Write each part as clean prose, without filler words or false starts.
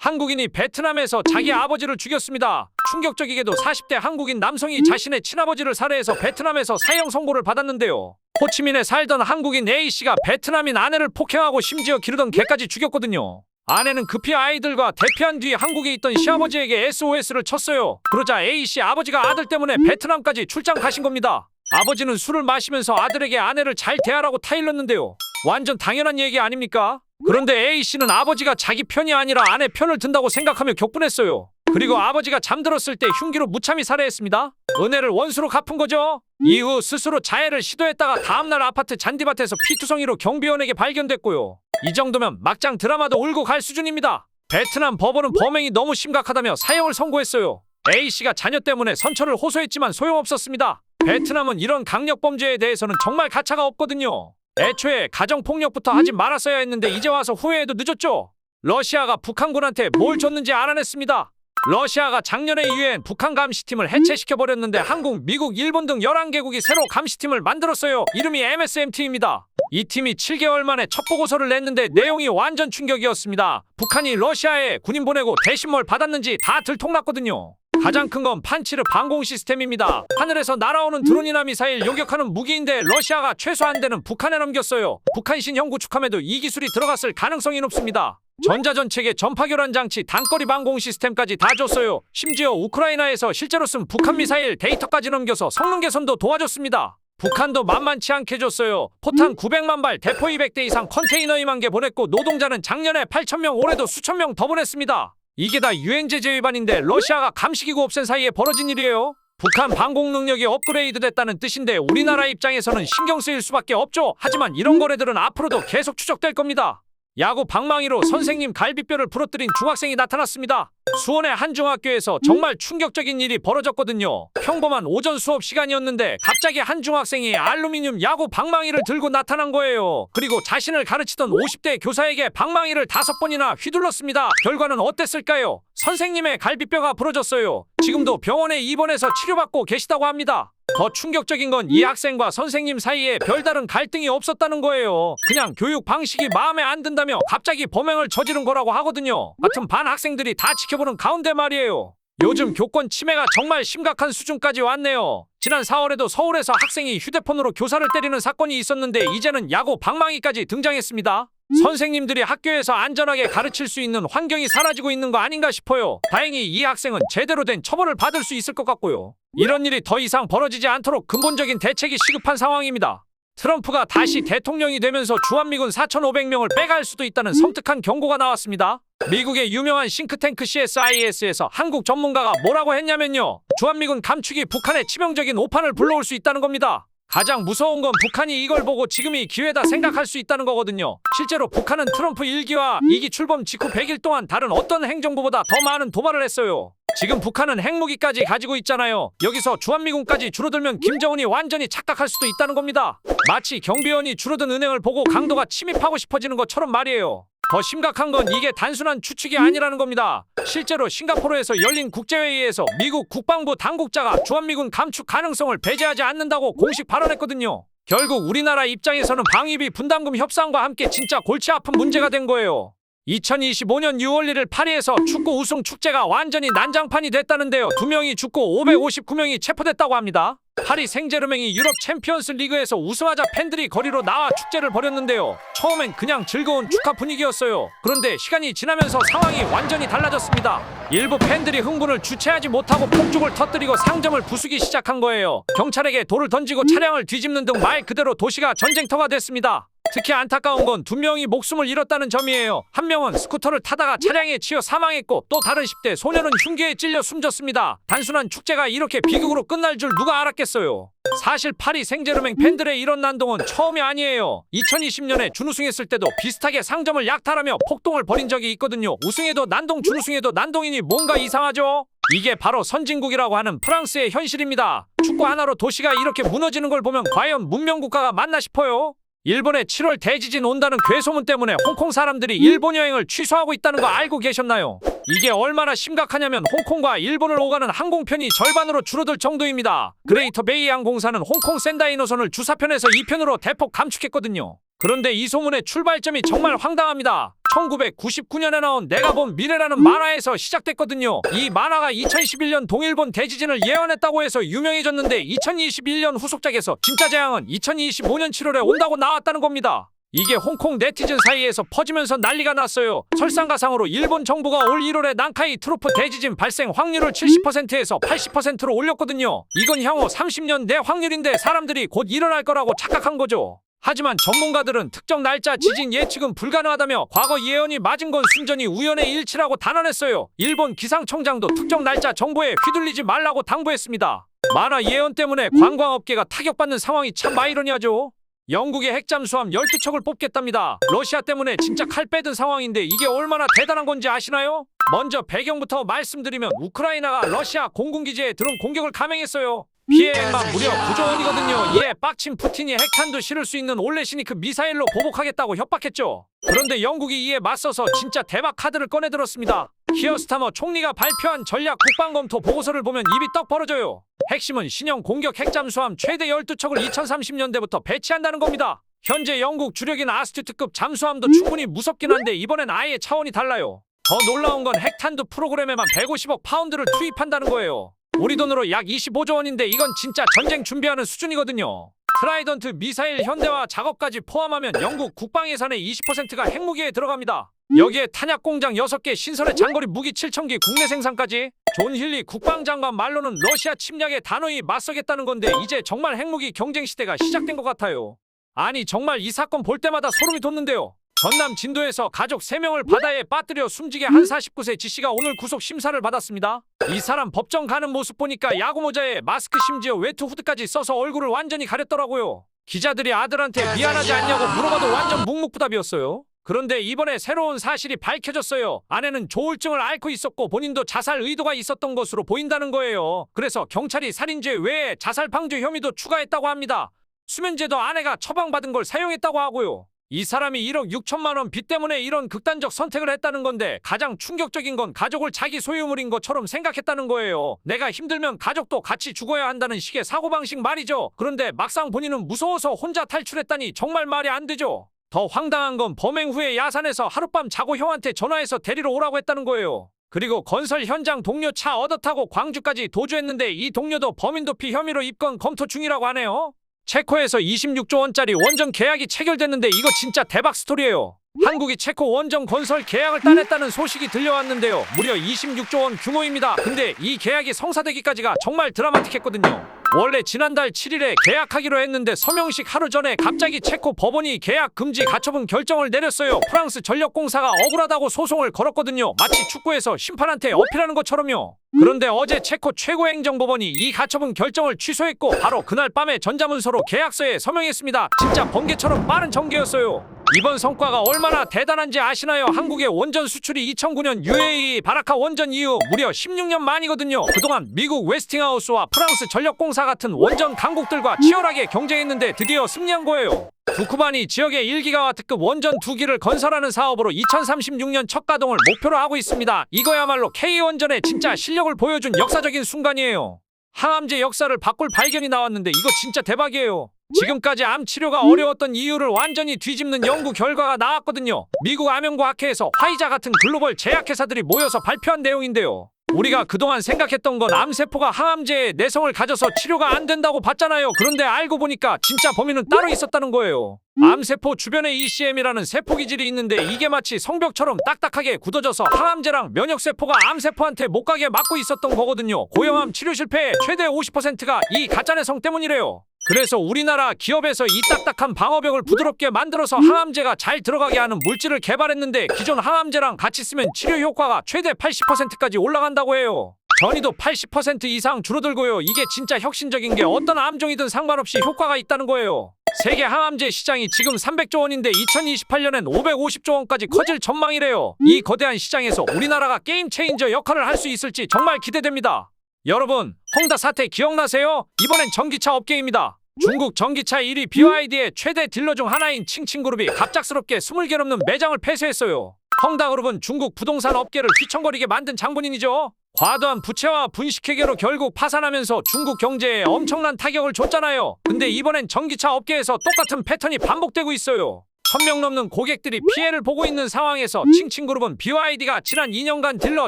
한국인이 베트남에서 자기 아버지를 죽였습니다. 충격적이게도 40대 한국인 남성이 자신의 친아버지를 살해해서 베트남에서 사형 선고를 받았는데요. 호치민에 살던 한국인 A씨가 베트남인 아내를 폭행하고 심지어 기르던 개까지 죽였거든요. 아내는 급히 아이들과 대피한 뒤 한국에 있던 시아버지에게 SOS를 쳤어요. 그러자 A씨 아버지가 아들 때문에 베트남까지 출장 가신 겁니다. 아버지는 술을 마시면서 아들에게 아내를 잘 대하라고 타일렀는데요. 완전 당연한 얘기 아닙니까? 그런데 A씨는 아버지가 자기 편이 아니라 아내 편을 든다고 생각하며 격분했어요. 그리고 아버지가 잠들었을 때 흉기로 무참히 살해했습니다. 은혜를 원수로 갚은 거죠. 이후 스스로 자해를 시도했다가 다음날 아파트 잔디밭에서 피투성이로 경비원에게 발견됐고요. 이 정도면 막장 드라마도 울고 갈 수준입니다. 베트남 법원은 범행이 너무 심각하다며 사형을 선고했어요. A씨가 자녀 때문에 선처를 호소했지만 소용없었습니다. 베트남은 이런 강력범죄에 대해서는 정말 가차가 없거든요. 애초에 가정폭력부터 하지 말았어야 했는데 이제 와서 후회해도 늦었죠. 러시아가 북한군한테 뭘 줬는지 알아냈습니다. 러시아가 작년에 유엔 북한 감시팀을 해체시켜버렸는데 한국, 미국, 일본 등 11개국이 새로 감시팀을 만들었어요. 이름이 MSMT입니다. 이 팀이 7개월 만에 첫 보고서를 냈는데 내용이 완전 충격이었습니다. 북한이 러시아에 군인 보내고 대신 뭘 받았는지 다 들통났거든요. 가장 큰 건 판치르 방공 시스템입니다. 하늘에서 날아오는 드론이나 미사일 요격하는 무기인데 러시아가 최소 한 대는 북한에 넘겼어요. 북한 신형 구축함에도 이 기술이 들어갔을 가능성이 높습니다. 전자전체계 전파교란 장치, 단거리 방공 시스템까지 다 줬어요. 심지어 우크라이나에서 실제로 쓴 북한 미사일 데이터까지 넘겨서 성능 개선도 도와줬습니다. 북한도 만만치 않게 줬어요. 포탄 900만 발, 대포 200대 이상, 컨테이너 2만 개 보냈고 노동자는 작년에 8,000명, 올해도 수천 명 더 보냈습니다. 이게 다 유엔제재 위반인데 러시아가 감시기구 없앤 사이에 벌어진 일이에요. 북한 방공 능력이 업그레이드 됐다는 뜻인데 우리나라 입장에서는 신경 쓰일 수밖에 없죠. 하지만 이런 거래들은 앞으로도 계속 추적될 겁니다. 야구 방망이로 선생님 갈비뼈를 부러뜨린 중학생이 나타났습니다. 수원의 한 중학교에서 정말 충격적인 일이 벌어졌거든요. 평범한 오전 수업 시간이었는데 갑자기 한 중학생이 알루미늄 야구 방망이를 들고 나타난 거예요. 그리고 자신을 가르치던 50대 교사에게 방망이를 5번이나 휘둘렀습니다. 결과는 어땠을까요? 선생님의 갈비뼈가 부러졌어요. 지금도 병원에 입원해서 치료받고 계시다고 합니다. 더 충격적인 건 이 학생과 선생님 사이에 별다른 갈등이 없었다는 거예요. 그냥 교육 방식이 마음에 안 든다며 갑자기 범행을 저지른 거라고 하거든요. 같은 반 학생들이 다 지켜보는 가운데 말이에요. 요즘 교권 침해가 정말 심각한 수준까지 왔네요. 지난 4월에도 서울에서 학생이 휴대폰으로 교사를 때리는 사건이 있었는데 이제는 야구 방망이까지 등장했습니다. 선생님들이 학교에서 안전하게 가르칠 수 있는 환경이 사라지고 있는 거 아닌가 싶어요. 다행히 이 학생은 제대로 된 처벌을 받을 수 있을 것 같고요. 이런 일이 더 이상 벌어지지 않도록 근본적인 대책이 시급한 상황입니다. 트럼프가 다시 대통령이 되면서 주한미군 4,500명을 빼갈 수도 있다는 섬뜩한 경고가 나왔습니다. 미국의 유명한 싱크탱크 CSIS에서 한국 전문가가 뭐라고 했냐면요. 주한미군 감축이 북한의 치명적인 오판을 불러올 수 있다는 겁니다. 가장 무서운 건 북한이 이걸 보고 지금이 기회다 생각할 수 있다는 거거든요. 실제로 북한은 트럼프 1기와 2기 출범 직후 100일 동안 다른 어떤 행정부보다 더 많은 도발을 했어요. 지금 북한은 핵무기까지 가지고 있잖아요. 여기서 주한미군까지 줄어들면 김정은이 완전히 착각할 수도 있다는 겁니다. 마치 경비원이 줄어든 은행을 보고 강도가 침입하고 싶어지는 것처럼 말이에요. 더 심각한 건 이게 단순한 추측이 아니라는 겁니다. 실제로 싱가포르에서 열린 국제회의에서 미국 국방부 당국자가 주한미군 감축 가능성을 배제하지 않는다고 공식 발언했거든요. 결국 우리나라 입장에서는 방위비 분담금 협상과 함께 진짜 골치 아픈 문제가 된 거예요. 2025년 6월 1일 파리에서 축구 우승 축제가 완전히 난장판이 됐다는데요. 2명이 죽고 559명이 체포됐다고 합니다. 파리 생제르맹이 유럽 챔피언스 리그에서 우승하자 팬들이 거리로 나와 축제를 벌였는데요. 처음엔 그냥 즐거운 축하 분위기였어요. 그런데 시간이 지나면서 상황이 완전히 달라졌습니다. 일부 팬들이 흥분을 주체하지 못하고 폭죽을 터뜨리고 상점을 부수기 시작한 거예요. 경찰에게 돌을 던지고 차량을 뒤집는 등 말 그대로 도시가 전쟁터가 됐습니다. 특히 안타까운 건 2명이 목숨을 잃었다는 점이에요. 한 명은 스쿠터를 타다가 차량에 치여 사망했고 또 다른 10대 소년은 흉기에 찔려 숨졌습니다. 단순한 축제가 이렇게 비극으로 끝날 줄 누가 알았겠어요. 사실 파리 생제르맹 팬들의 이런 난동은 처음이 아니에요. 2020년에 준우승했을 때도 비슷하게 상점을 약탈하며 폭동을 벌인 적이 있거든요. 우승해도 난동, 준우승해도 난동이니 뭔가 이상하죠? 이게 바로 선진국이라고 하는 프랑스의 현실입니다. 축구 하나로 도시가 이렇게 무너지는 걸 보면 과연 문명국가가 맞나 싶어요. 일본에 7월 대지진 온다는 괴소문 때문에 홍콩 사람들이 일본 여행을 취소하고 있다는 거 알고 계셨나요? 이게 얼마나 심각하냐면 홍콩과 일본을 오가는 항공편이 절반으로 줄어들 정도입니다. 그레이터 베이 항공사는 홍콩 센다이 노선을 주사편에서 2편으로 대폭 감축했거든요. 그런데 이 소문의 출발점이 정말 황당합니다. 1999년에 나온 내가 본 미래라는 만화에서 시작됐거든요. 이 만화가 2011년 동일본 대지진을 예언했다고 해서 유명해졌는데 2021년 후속작에서 진짜 재앙은 2025년 7월에 온다고 나왔다는 겁니다. 이게 홍콩 네티즌 사이에서 퍼지면서 난리가 났어요. 설상가상으로 일본 정부가 올 1월에 난카이 트로프 대지진 발생 확률을 70%에서 80%로 올렸거든요. 이건 향후 30년 내 확률인데 사람들이 곧 일어날 거라고 착각한 거죠. 하지만 전문가들은 특정 날짜 지진 예측은 불가능하다며 과거 예언이 맞은 건 순전히 우연의 일치라고 단언했어요. 일본 기상청장도 특정 날짜 정보에 휘둘리지 말라고 당부했습니다. 만화 예언 때문에 관광업계가 타격받는 상황이 참 아이러니하죠. 영국의 핵잠수함 12척을 뽑겠답니다. 러시아 때문에 진짜 칼 빼든 상황인데 이게 얼마나 대단한 건지 아시나요? 먼저 배경부터 말씀드리면 우크라이나가 러시아 공군기지에 드론 공격을 감행했어요. 피해액만 무려 9조 원이거든요. 이에 빡친 푸틴이 핵탄두 실을 수 있는 올레시니크 미사일로 보복하겠다고 협박했죠. 그런데 영국이 이에 맞서서 진짜 대박 카드를 꺼내들었습니다. 키어스타머 총리가 발표한 전략 국방검토 보고서를 보면 입이 떡 벌어져요. 핵심은 신형 공격 핵잠수함 최대 12척을 2030년대부터 배치한다는 겁니다. 현재 영국 주력인 아스튜트급 잠수함도 충분히 무섭긴 한데 이번엔 아예 차원이 달라요. 더 놀라운 건 핵탄두 프로그램에만 150억 파운드를 투입한다는 거예요. 우리 돈으로 약 25조 원인데 이건 진짜 전쟁 준비하는 수준이거든요. 트라이던트 미사일 현대화 작업까지 포함하면 영국 국방 예산의 20%가 핵무기에 들어갑니다. 여기에 탄약 공장 6개, 신설의 장거리 무기 7,000기 국내 생산까지. 존 힐리 국방장관 말로는 러시아 침략에 단호히 맞서겠다는 건데 이제 정말 핵무기 경쟁 시대가 시작된 것 같아요. 아니 정말 이 사건 볼 때마다 소름이 돋는데요. 전남 진도에서 가족 3명을 바다에 빠뜨려 숨지게 한 49세 지씨가 오늘 구속 심사를 받았습니다. 이 사람 법정 가는 모습 보니까 야구 모자에 마스크 심지어 외투 후드까지 써서 얼굴을 완전히 가렸더라고요. 기자들이 아들한테 미안하지 않냐고 물어봐도 완전 묵묵부답이었어요. 그런데 이번에 새로운 사실이 밝혀졌어요. 아내는 조울증을 앓고 있었고 본인도 자살 의도가 있었던 것으로 보인다는 거예요. 그래서 경찰이 살인죄 외에 자살 방조 혐의도 추가했다고 합니다. 수면제도 아내가 처방받은 걸 사용했다고 하고요. 이 사람이 1억 6천만 원 빚 때문에 이런 극단적 선택을 했다는 건데 가장 충격적인 건 가족을 자기 소유물인 것처럼 생각했다는 거예요. 내가 힘들면 가족도 같이 죽어야 한다는 식의 사고방식 말이죠. 그런데 막상 본인은 무서워서 혼자 탈출했다니 정말 말이 안 되죠. 더 황당한 건 범행 후에 야산에서 하룻밤 자고 형한테 전화해서 데리러 오라고 했다는 거예요. 그리고 건설 현장 동료 차 얻어 타고 광주까지 도주했는데 이 동료도 범인 도피 혐의로 입건 검토 중이라고 하네요. 체코에서 26조 원짜리 원전 계약이 체결됐는데 이거 진짜 대박 스토리예요. 한국이 체코 원전 건설 계약을 따냈다는 소식이 들려왔는데요. 무려 26조 원 규모입니다. 근데 이 계약이 성사되기까지가 정말 드라마틱했거든요. 원래 지난달 7일에 계약하기로 했는데 서명식 하루 전에 갑자기 체코 법원이 계약 금지 가처분 결정을 내렸어요. 프랑스 전력공사가 억울하다고 소송을 걸었거든요. 마치 축구에서 심판한테 어필하는 것처럼요. 그런데 어제 체코 최고행정법원이 이 가처분 결정을 취소했고 바로 그날 밤에 전자문서로 계약서에 서명했습니다. 진짜 번개처럼 빠른 전개였어요. 이번 성과가 얼마나 대단한지 아시나요? 한국의 원전 수출이 2009년 UAE 바라카 원전 이후 무려 16년 만이거든요. 그동안 미국 웨스팅하우스와 프랑스 전력공사 같은 원전 강국들과 치열하게 경쟁했는데 드디어 승리한 거예요. 두쿠바니 지역에 1기가와 특급 원전 2기를 건설하는 사업으로 2036년 첫 가동을 목표로 하고 있습니다. 이거야말로 K원전의 진짜 실력을 보여준 역사적인 순간이에요. 항암제 역사를 바꿀 발견이 나왔는데 이거 진짜 대박이에요. 지금까지 암 치료가 어려웠던 이유를 완전히 뒤집는 연구 결과가 나왔거든요. 미국 암연구학회에서 화이자 같은 글로벌 제약회사들이 모여서 발표한 내용인데요. 우리가 그동안 생각했던 건 암세포가 항암제에 내성을 가져서 치료가 안 된다고 봤잖아요. 그런데 알고 보니까 진짜 범인은 따로 있었다는 거예요. 암세포 주변에 ECM이라는 세포기질이 있는데 이게 마치 성벽처럼 딱딱하게 굳어져서 항암제랑 면역세포가 암세포한테 못 가게 막고 있었던 거거든요. 고형암 치료 실패의 최대 50%가 이 가짜 내성 때문이래요. 그래서 우리나라 기업에서 이 딱딱한 방어벽을 부드럽게 만들어서 항암제가 잘 들어가게 하는 물질을 개발했는데 기존 항암제랑 같이 쓰면 치료 효과가 최대 80%까지 올라간다고 해요. 전이도 80% 이상 줄어들고요. 이게 진짜 혁신적인 게 어떤 암종이든 상관없이 효과가 있다는 거예요. 세계 항암제 시장이 지금 300조 원인데 2028년엔 550조 원까지 커질 전망이래요. 이 거대한 시장에서 우리나라가 게임 체인저 역할을 할 수 있을지 정말 기대됩니다. 여러분, 헝다 사태 기억나세요? 이번엔 전기차 업계입니다. 중국 전기차 1위 BYD의 최대 딜러 중 하나인 칭칭그룹이 갑작스럽게 20개 넘는 매장을 폐쇄했어요. 헝다그룹은 중국 부동산 업계를 휘청거리게 만든 장본인이죠. 과도한 부채와 분식회계로 결국 파산하면서 중국 경제에 엄청난 타격을 줬잖아요. 근데 이번엔 전기차 업계에서 똑같은 패턴이 반복되고 있어요. 1000명 넘는 고객들이 피해를 보고 있는 상황에서 칭칭그룹은 BYD가 지난 2년간 딜러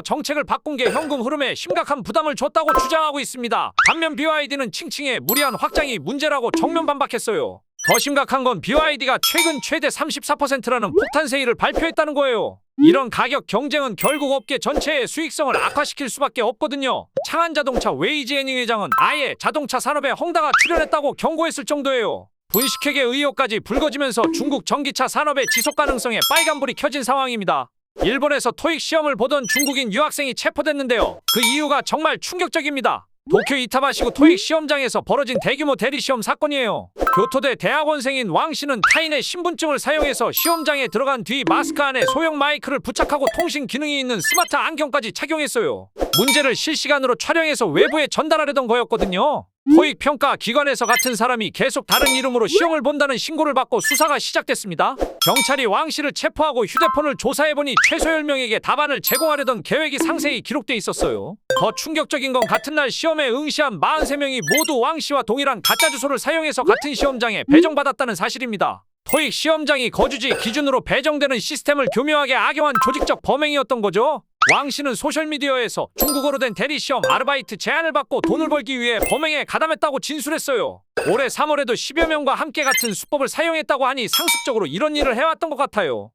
정책을 바꾼 게 현금 흐름에 심각한 부담을 줬다고 주장하고 있습니다. 반면 BYD는 칭칭의 무리한 확장이 문제라고 정면 반박했어요. 더 심각한 건 BYD가 최근 최대 34%라는 폭탄 세일을 발표했다는 거예요. 이런 가격 경쟁은 결국 업계 전체의 수익성을 악화시킬 수밖에 없거든요. 창안자동차 웨이지 애닝 회장은 아예 자동차 산업에 헝다가 출연했다고 경고했을 정도예요. 분식회계 의혹까지 불거지면서 중국 전기차 산업의 지속 가능성에 빨간불이 켜진 상황입니다. 일본에서 토익 시험을 보던 중국인 유학생이 체포됐는데요. 그 이유가 정말 충격적입니다. 도쿄 이타바시구 토익 시험장에서 벌어진 대규모 대리시험 사건이에요. 교토대 대학원생인 왕 씨는 타인의 신분증을 사용해서 시험장에 들어간 뒤 마스크 안에 소형 마이크를 부착하고 통신 기능이 있는 스마트 안경까지 착용했어요. 문제를 실시간으로 촬영해서 외부에 전달하려던 거였거든요. 토익 평가 기관에서 같은 사람이 계속 다른 이름으로 시험을 본다는 신고를 받고 수사가 시작됐습니다. 경찰이 왕 씨를 체포하고 휴대폰을 조사해보니 최소 10명에게 답안을 제공하려던 계획이 상세히 기록돼 있었어요. 더 충격적인 건 같은 날 시험에 응시한 43명이 모두 왕 씨와 동일한 가짜 주소를 사용해서 같은 시험장에 배정받았다는 사실입니다. 토익 시험장이 거주지 기준으로 배정되는 시스템을 교묘하게 악용한 조직적 범행이었던 거죠. 왕 씨는 소셜미디어에서 중국어로 된 대리시험 아르바이트 제안을 받고 돈을 벌기 위해 범행에 가담했다고 진술했어요. 올해 3월에도 10여 명과 함께 같은 수법을 사용했다고 하니 상습적으로 이런 일을 해왔던 것 같아요.